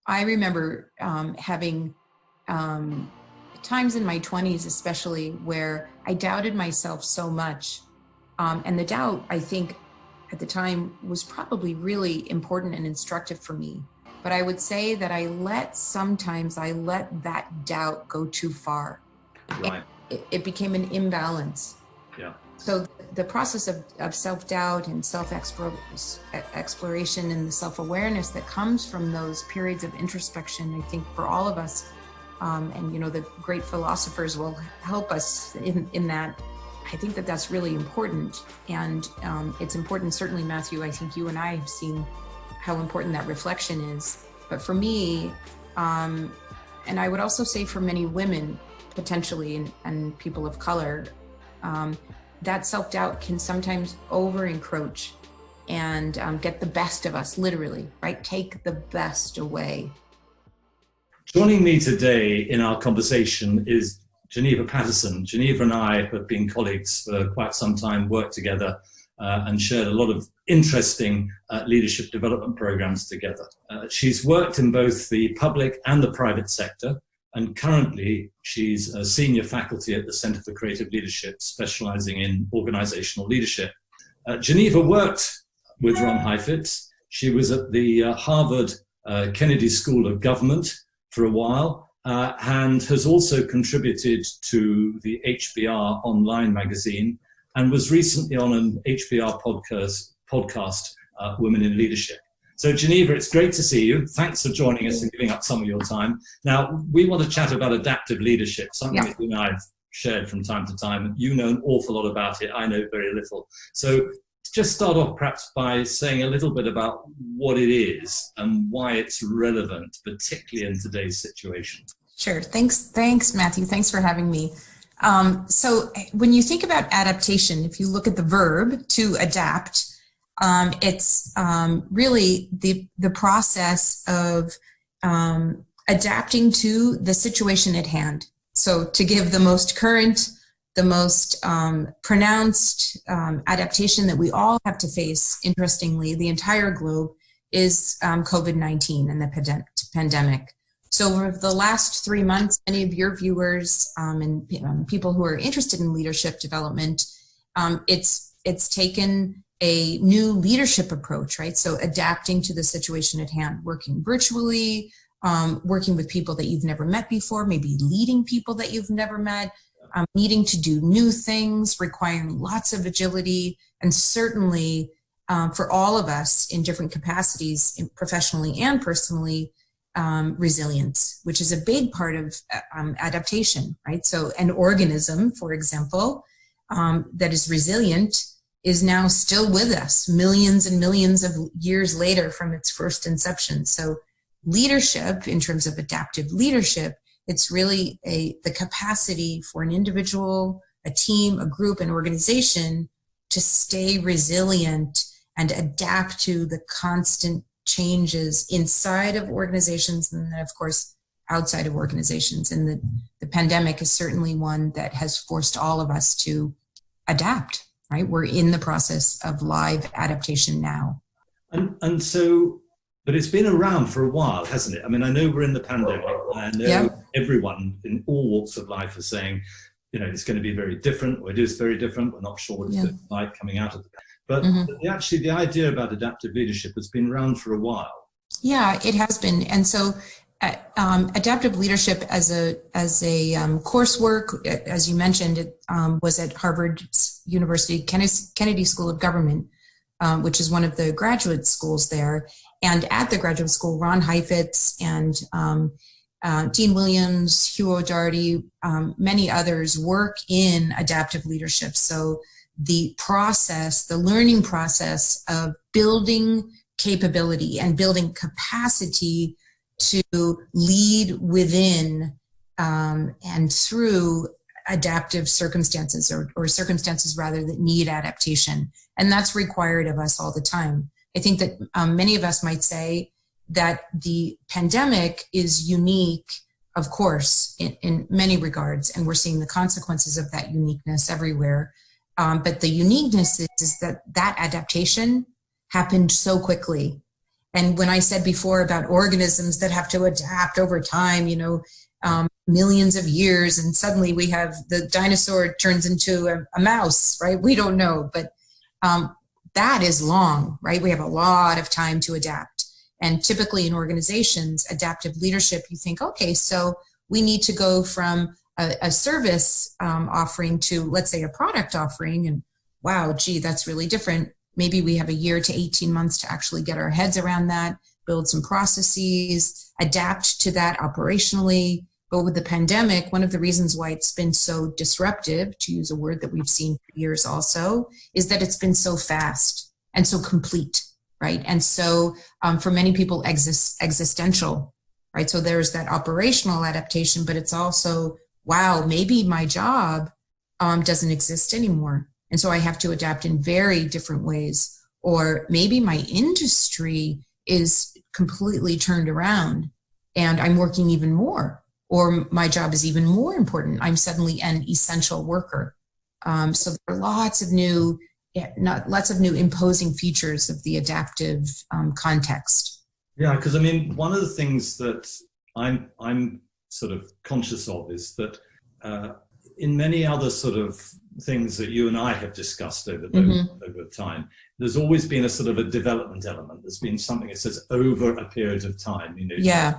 I remember having times in my 20s especially where I doubted myself so much. And the doubt, I think, at the time was probably really important and instructive for me. But I would say that sometimes I let that doubt go too far. Right. It became an imbalance. Yeah. So the process of self-doubt and self-exploration and the self-awareness that comes from those periods of introspection, I think for all of us, and the great philosophers will help us in that. I think that that's really important. And it's important, certainly, Matthew, I think you and I have seen how important that reflection is. But for me, and I would also say for many women, potentially, and people of color, that self-doubt can sometimes over-encroach and get the best of us, literally, right? Take the best away. Joining me today in our conversation is Jeneva Patterson. Jeneva and I have been colleagues for quite some time, worked together, and shared a lot of interesting leadership development programs together. She's worked in both the public and the private sector, and currently she's a senior faculty at the Center for Creative Leadership, specializing in organizational leadership. Jeneva worked with Ron Heifetz. She was at the Harvard Kennedy School of Government for a while, and has also contributed to the HBR online magazine, and was recently on an HBR podcast, Women in Leadership. So Jeneva, it's great to see you. Thanks for joining us and giving up some of your time. Now, we want to chat about adaptive leadership, something that you and I have shared from time to time. You know an awful lot about it. I know very little. So just start off perhaps by saying a little bit about what it is and why it's relevant, particularly in today's situation. Sure. Thanks, Matthew. Thanks for having me. So when you think about adaptation, if you look at the verb to adapt, it's really the process of adapting to the situation at hand. So to give the most current, the most pronounced adaptation that we all have to face, interestingly, the entire globe, is COVID-19 and the pandemic. So over the last 3 months, many of your viewers and people who are interested in leadership development, it's taken a new leadership approach, right? So adapting to the situation at hand, working virtually, working with people that you've never met before, maybe leading people that you've never met, needing to do new things, requiring lots of agility, and certainly for all of us in different capacities, professionally and personally, resilience, which is a big part of adaptation, right? So an organism, for example, that is resilient is now still with us millions and millions of years later from its first inception. So leadership, in terms of adaptive leadership, it's really the capacity for an individual, a team, a group, an organization to stay resilient and adapt to the constant changes inside of organizations and then, of course, outside of organizations. And the pandemic is certainly one that has forced all of us to adapt, right? We're in the process of live adaptation now. And so, but it's been around for a while, hasn't it? I mean, I know we're in the pandemic. I know everyone in all walks of life is saying, it's going to be very different, or it is very different. We're not sure what it's like coming out of the pandemic. But actually, the idea about adaptive leadership has been around for a while. Yeah, it has been. And so adaptive leadership as a coursework, as you mentioned, it was at Harvard University Kennedy School of Government, which is one of the graduate schools there. And at the graduate school, Ron Heifetz and Dean Williams, Hugh O'Doherty, many others work in adaptive leadership. So the process, the learning process of building capability and building capacity to lead within and through adaptive circumstances or circumstances rather that need adaptation. And that's required of us all the time. I think that many of us might say that the pandemic is unique, of course, in many regards, and we're seeing the consequences of that uniqueness everywhere. But the uniqueness is that adaptation happened so quickly. And when I said before about organisms that have to adapt over time, millions of years, and suddenly we have the dinosaur turns into a mouse, right? We don't know, but that is long, right? We have a lot of time to adapt. And typically in organizations, adaptive leadership, you think, okay, so we need to go from a service offering to, let's say, a product offering. And wow, gee, that's really different. Maybe we have a year to 18 months to actually get our heads around that, build some processes, adapt to that operationally. But with the pandemic, one of the reasons why it's been so disruptive, to use a word that we've seen for years also, is that it's been so fast and so complete, right? And so for many people, existential, right? So there's that operational adaptation, but it's also, wow, maybe my job doesn't exist anymore. And so I have to adapt in very different ways. Or maybe my industry is completely turned around and I'm working even more. Or my job is even more important. I'm suddenly an essential worker. So there are lots of new imposing features of the adaptive context. Yeah, because I mean, one of the things that I'm sort of conscious of is that in many other sort of things that you and I have discussed over time, there's always been a sort of a development element. There's been something that says over a period of time,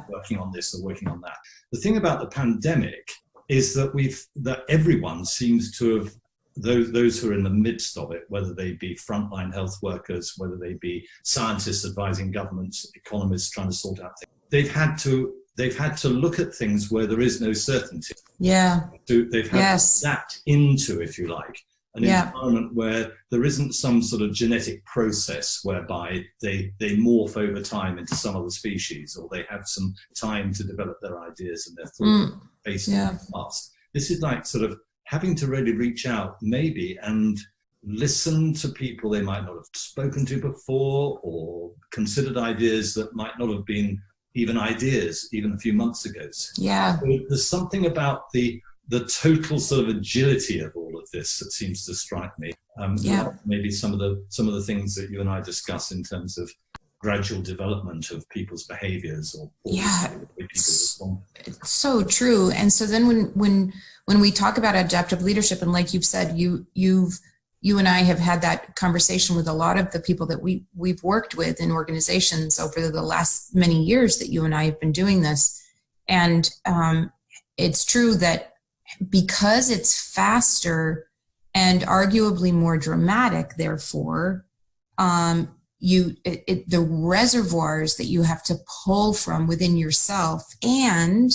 working on this or working on that. The thing about the pandemic is that everyone seems to have, those who are in the midst of it, whether they be frontline health workers, whether they be scientists advising governments, economists trying to sort out things, they've had to look at things where there is no certainty. Yeah. So they've had to adapt into, if you like, an environment where there isn't some sort of genetic process whereby they morph over time into some other species, or they have some time to develop their ideas and their thoughts based on the past. This is like sort of having to really reach out maybe and listen to people they might not have spoken to before, or considered ideas that might not have been even ideas even a few months ago. Yeah. So there's something about the total sort of agility of all of this that seems to strike me. Maybe some of the things that you and I discuss in terms of gradual development of people's behaviors or the way people respond. It's so true. And so then when we talk about adaptive leadership, and like you've said, you and I have had that conversation with a lot of the people that we've worked with in organizations over the last many years that you and I have been doing this. And it's true that because it's faster and arguably more dramatic, therefore, the reservoirs that you have to pull from within yourself and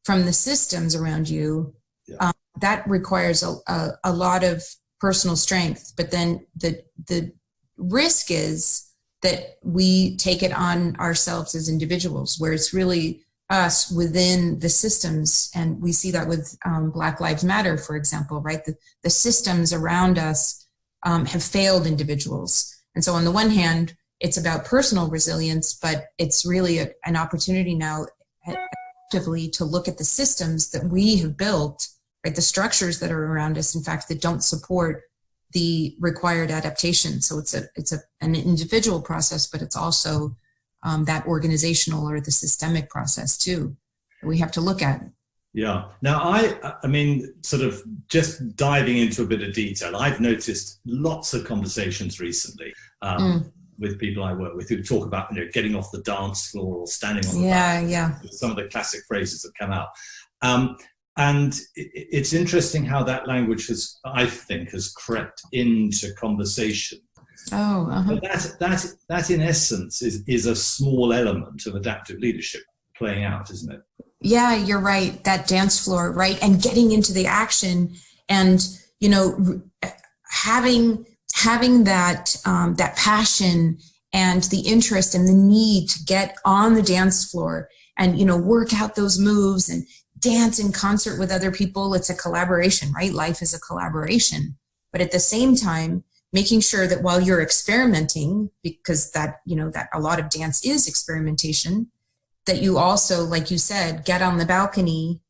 from the systems around you, that requires a lot of personal strength. But then the risk is that we take it on ourselves as individuals, where it's really us within the systems. And we see that with Black Lives Matter, for example, right? The systems around us have failed individuals. And so on the one hand, it's about personal resilience, but it's really an opportunity now actively to look at the systems that we have built, right? The structures that are around us, in fact, that don't support the required adaptation. So it's an individual process, but it's also that organizational or the systemic process too, that we have to look at. Yeah. Now, I mean, sort of just diving into a bit of detail, I've noticed lots of conversations recently with people I work with who talk about, getting off the dance floor or standing on the back. Some of the classic phrases that come out. And it's interesting how that language I think, has crept into conversation. But that in essence is a small element of adaptive leadership playing out, isn't it? Yeah, you're right. That dance floor, right? And getting into the action and, having that passion and the interest and the need to get on the dance floor and, work out those moves and dance in concert with other people. It's a collaboration, right? Life is a collaboration. But at the same time, making sure that while you're experimenting, because that a lot of dance is experimentation, that you also, like you said, get on the balcony,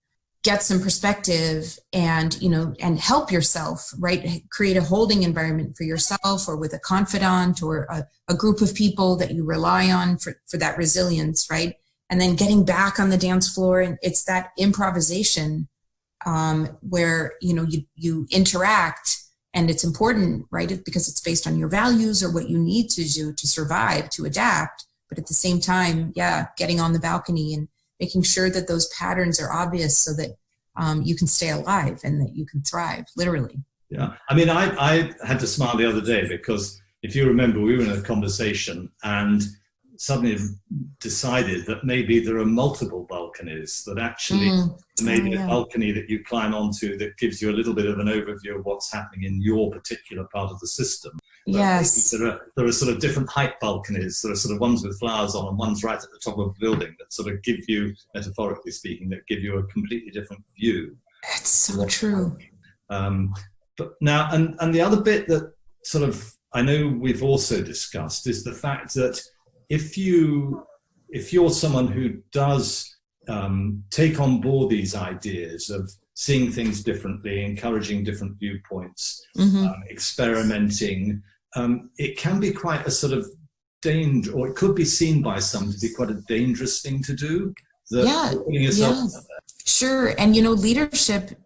get some perspective and, and help yourself, right? Create a holding environment for yourself or with a confidant or a group of people that you rely on for that resilience, right? And then getting back on the dance floor. And it's that improvisation where, you interact, and it's important, right? Because it's based on your values or what you need to do to survive, to adapt. But at the same time, getting on the balcony and making sure that those patterns are obvious so that you can stay alive and that you can thrive, literally. Yeah. I mean, I had to smile the other day because if you remember, we were in a conversation and suddenly decided that maybe there are multiple balconies, that actually maybe a balcony that you climb onto that gives you a little bit of an overview of what's happening in your particular part of the system. Yes. There are sort of different height balconies. There are sort of ones with flowers on and ones right at the top of a building that sort of give you, metaphorically speaking, that give you a completely different view. That's so true. But now, and the other bit that sort of I know we've also discussed is the fact that if you're someone who does take on board these ideas of seeing things differently, encouraging different viewpoints, experimenting, it can be quite a sort of danger, or it could be seen by some to be quite a dangerous thing to do. Putting yourself out there. Sure. And leadership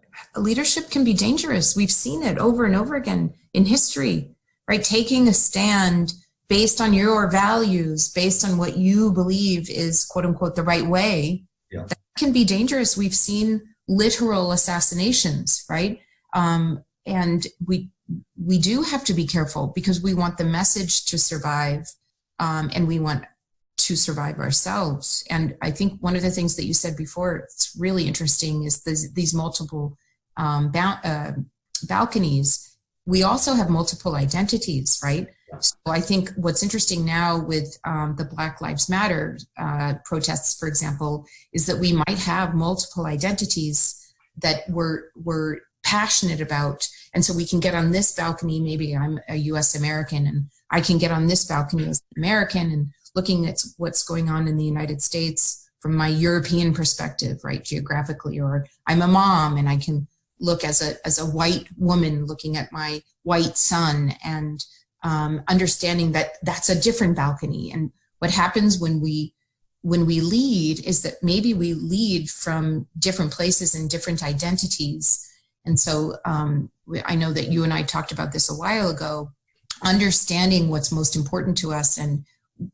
can be dangerous. We've seen it over and over again in history, right? Taking a stand based on your values, based on what you believe is quote unquote the right way, that can be dangerous. We've seen literal assassinations, right? And we do have to be careful because we want the message to survive, and we want to survive ourselves. And I think one of the things that you said before, it's really interesting, is these multiple balconies. We also have multiple identities, right? So I think what's interesting now with the Black Lives Matter protests, for example, is that we might have multiple identities that we're passionate about. And so we can get on this balcony, maybe I'm a US American, and I can get on this balcony as an American and looking at what's going on in the United States from my European perspective, right, geographically, or I'm a mom and I can look as a white woman looking at my white son and understanding that that's a different balcony. And what happens when we lead is that maybe we lead from different places and different identities. And so I know that you and I talked about this a while ago, understanding what's most important to us and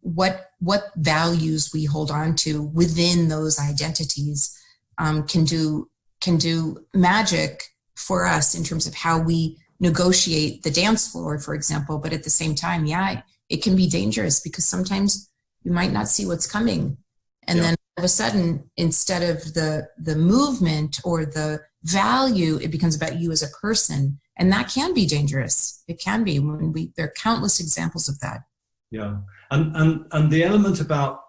what values we hold on to within those identities can do magic for us in terms of how we negotiate the dance floor, for example. But at the same time, it can be dangerous because sometimes you might not see what's coming. And then all of a sudden, instead of the movement or the value, it becomes about you as a person. And that can be dangerous. It can be there are countless examples of that. Yeah. And the element about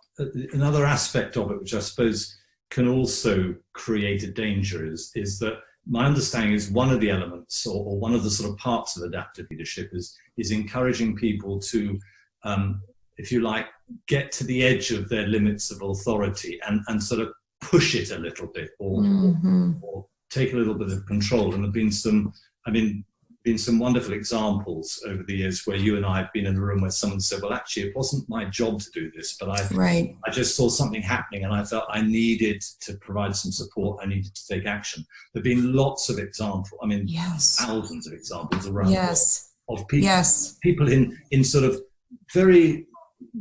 another aspect of it, which I suppose can also create a danger, is that my understanding is one of the elements or one of the sort of parts of adaptive leadership is encouraging people to, if you like, get to the edge of their limits of authority and sort of push it a little bit or take a little bit of control. And there have been some wonderful examples over the years where you and I have been in a room where someone said, well, actually, it wasn't my job to do this, but I just saw something happening and I felt I needed to provide some support. I needed to take action. There have been lots of examples, thousands of examples around the world of people in sort of very,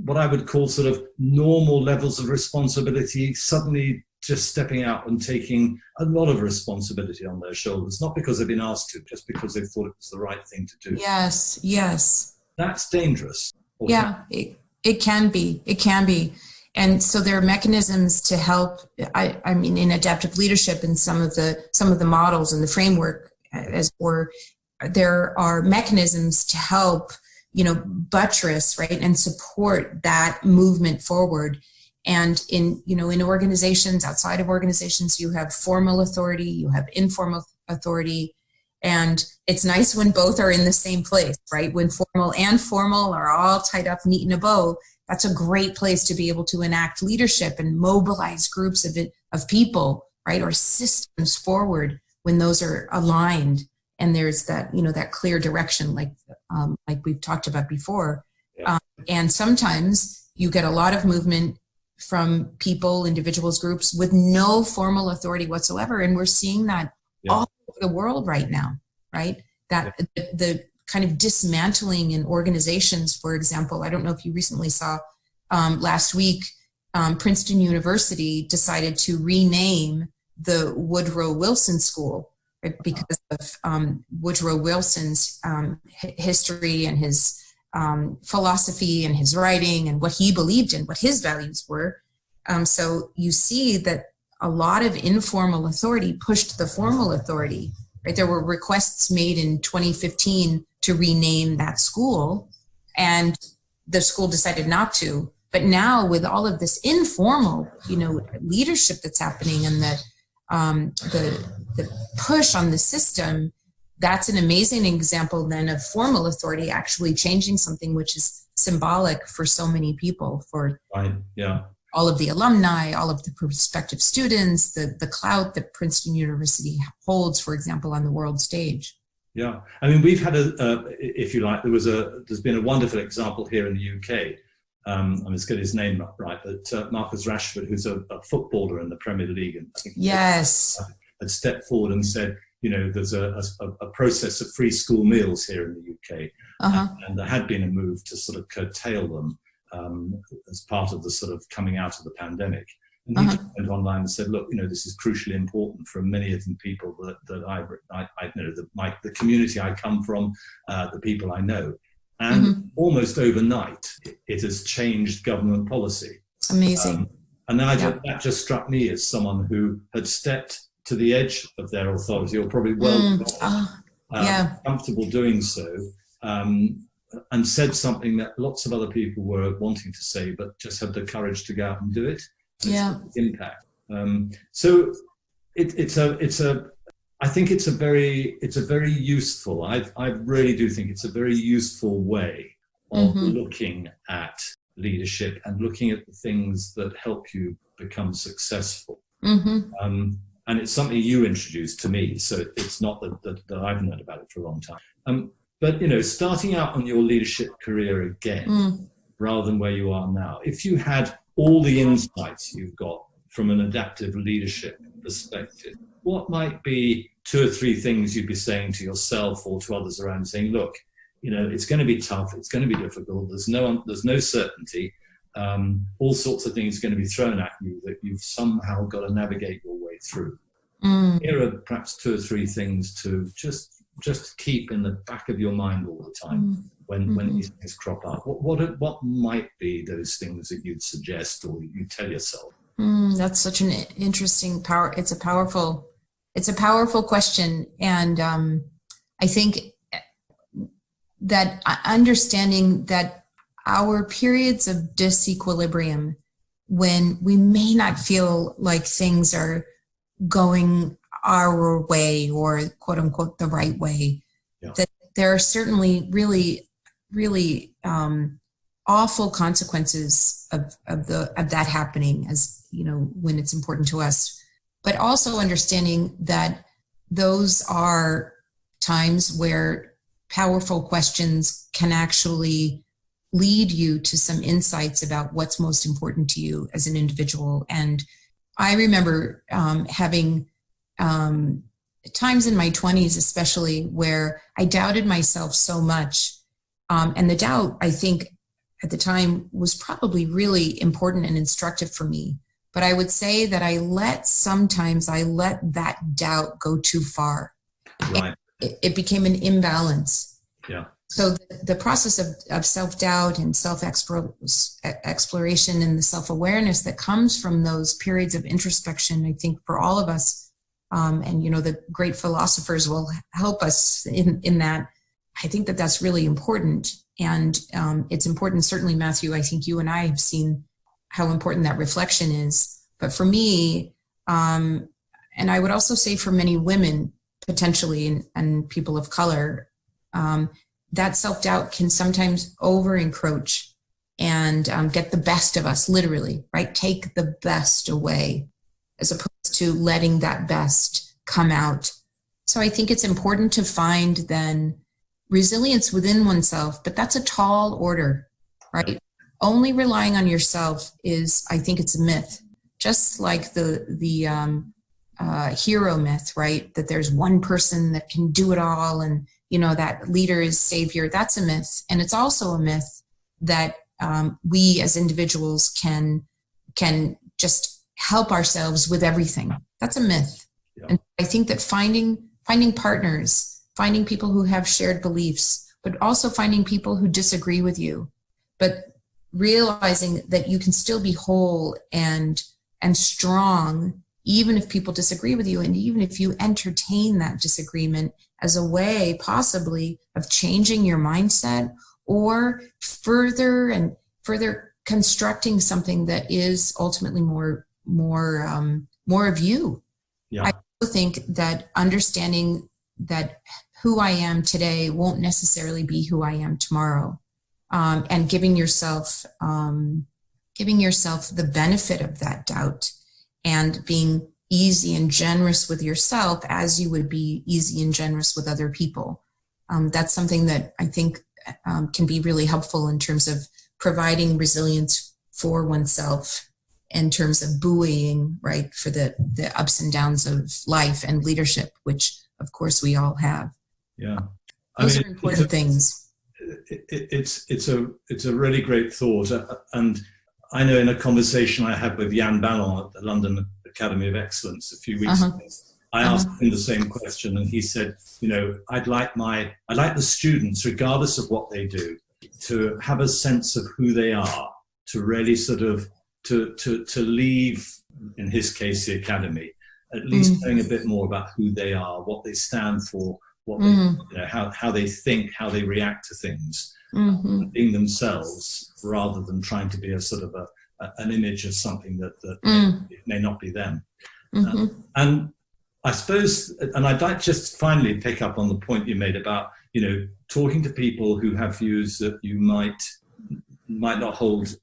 what I would call sort of normal levels of responsibility, suddenly just stepping out and taking a lot of responsibility on their shoulders, not because they've been asked to, just because they thought it was the right thing to do. Yes. That's dangerous. It can be. And so there are mechanisms to help, I mean, in adaptive leadership and some of the models and the framework, there are mechanisms to help, buttress, right, and support that movement forward. And in organizations, outside of organizations, you have formal authority, you have informal authority. And it's nice when both are in the same place, right? When formal and formal are all tied up neat in a bow, that's a great place to be able to enact leadership and mobilize groups of people right? Or systems forward when those are aligned and there's that, that clear direction, like we've talked about before. Yeah. And sometimes you get a lot of movement from people, individuals, groups with no formal authority whatsoever. And we're seeing that all over the world right now, right? That the kind of dismantling in organizations, for example, I don't know if you recently saw last week, Princeton University decided to rename the Woodrow Wilson School, right, because of Woodrow Wilson's history and his philosophy and his writing and what he believed in, what his values were. So you see that a lot of informal authority pushed the formal authority, right? There were requests made in 2015 to rename that school, and the school decided not to. But now with all of this informal, leadership that's happening and the push on the system, that's an amazing example then of formal authority actually changing something which is symbolic for so many people, for all of the alumni, all of the prospective students, the clout that Princeton University holds, for example, on the world stage. Yeah, I mean, we've had if you like, there's been a wonderful example here in the UK. I'm just getting his name up right, but Marcus Rashford, who's a footballer in the Premier League, and I think had stepped forward and said, there's a process of free school meals here in the UK, and there had been a move to sort of curtail them as part of the sort of coming out of the pandemic. And he just went online and said, look, this is crucially important for many of the people that I know, the community I come from, the people I know. And almost overnight, it has changed government policy. Amazing. And then that just struck me as someone who had stepped to the edge of their authority, or probably comfortable doing so, and said something that lots of other people were wanting to say, but just had the courage to go out and do it. Impact. So I think it's a very useful. I really do think it's a very useful way of looking at leadership and looking at the things that help you become successful. And it's something you introduced to me, so it's not that I've known about it for a long time. But starting out on your leadership career again, rather than where you are now, if you had all the insights you've got from an adaptive leadership perspective, what might be 2 or 3 things you'd be saying to yourself or to others around, saying, look, it's going to be tough, it's going to be difficult, there's no certainty, all sorts of things are going to be thrown at you that you've somehow got to navigate your way through. Here are perhaps 2 or 3 things to just keep in the back of your mind all the time when these things crop up. What might be those things that you'd suggest or you tell yourself? That's such an interesting It's a powerful question, and I think that understanding that our periods of disequilibrium, when we may not feel like things are going our way or quote unquote the right way, that there are certainly really, really awful consequences of that happening, as when it's important to us. But also understanding that those are times where powerful questions can actually lead you to some insights about what's most important to you as an individual. And I remember having times in my 20s, especially, where I doubted myself so much. And the doubt, I think, at the time was probably really important and instructive for me. But I would say that sometimes I let that doubt go too far. Right. It became an imbalance. Yeah. So the process of self-doubt and self-exploration and the self-awareness that comes from those periods of introspection, I think for all of us, and the great philosophers will help us in that. I think that that's really important. And it's important, certainly, Matthew, I think you and I have seen how important that reflection is. But for me, and I would also say for many women, potentially, and people of color, that self-doubt can sometimes over-encroach and get the best of us, literally, right? Take the best away. as opposed to letting that best come out. So I think it's important to find then resilience within oneself, but that's a tall order, right? Only relying on yourself is, I think it's a myth. Just like the hero myth, right? That there's one person that can do it all, and that leader is savior. That's a myth, and it's also a myth that we as individuals can just help ourselves with everything. That's a myth. Yeah. And I think that finding partners, finding people who have shared beliefs, but also finding people who disagree with you, but realizing that you can still be whole and strong, even if people disagree with you, and even if you entertain that disagreement as a way possibly of changing your mindset or further constructing something that is ultimately more of you. Yeah. I also think that understanding that who I am today won't necessarily be who I am tomorrow, and giving yourself the benefit of that doubt and being easy and generous with yourself as you would be easy and generous with other people. That's something that I think can be really helpful in terms of providing resilience for oneself, in terms of buoying, right, for the ups and downs of life and leadership, which of course we all have. Yeah, those are important things. It's a really great thought, and I know in a conversation I had with Jan Ballon at the London Academy of Excellence a few weeks ago, I asked him the same question, and he said, I'd like the students, regardless of what they do, to have a sense of who they are, to really sort of to leave, in his case, the academy, at least knowing a bit more about who they are, what they stand for, what they, how they think, how they react to things, being themselves, rather than trying to be a sort of an image of something that may not be them. And I suppose, and I'd like just finally pick up on the point you made about, talking to people who have views that you might not hold,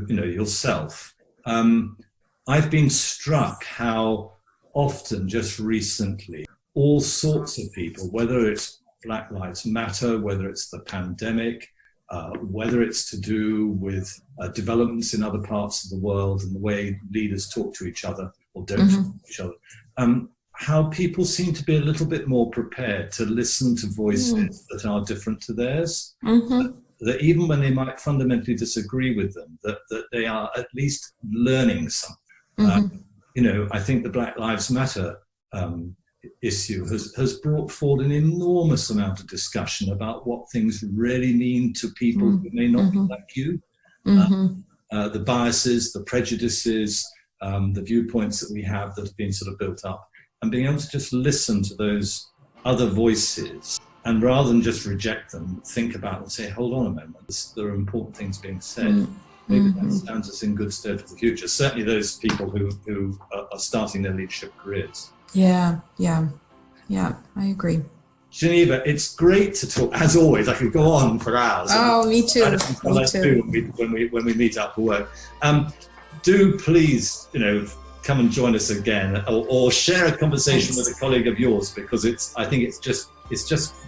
yourself. I've been struck how often just recently, all sorts of people, whether it's Black Lives Matter, whether it's the pandemic, whether it's to do with developments in other parts of the world and the way leaders talk to each other or don't talk to each other, how people seem to be a little bit more prepared to listen to voices that are different to theirs, that even when they might fundamentally disagree with them, that they are at least learning something. I think the Black Lives Matter issue has brought forward an enormous amount of discussion about what things really mean to people who may not be like you, the biases, the prejudices, the viewpoints that we have that have been sort of built up, and being able to just listen to those other voices, and rather than just reject them, think about and say, hold on a moment, there are important things being said. Maybe that stands us in good stead for the future. Certainly those people who are starting their leadership careers. Yeah, I agree. Geneva, it's great to talk. As always, I could go on for hours. Oh, me too. Me too. When we meet up for work. Do please, come and join us again, or share a conversation with a colleague of yours, because I think it's just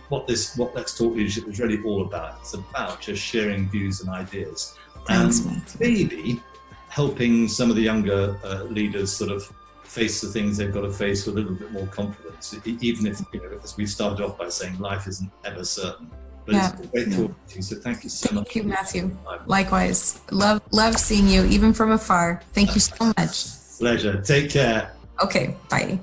what Let's Talk Leadership is really all about. It's about just sharing views and ideas, and maybe helping some of the younger leaders sort of face the things they've got to face with a little bit more confidence, even if, as we started off by saying, life isn't ever certain. But it's great talking to you, so thank you so much. Thank you, Matthew. Likewise. Love seeing you, even from afar. Thank you so much. Pleasure. Take care. Okay, bye.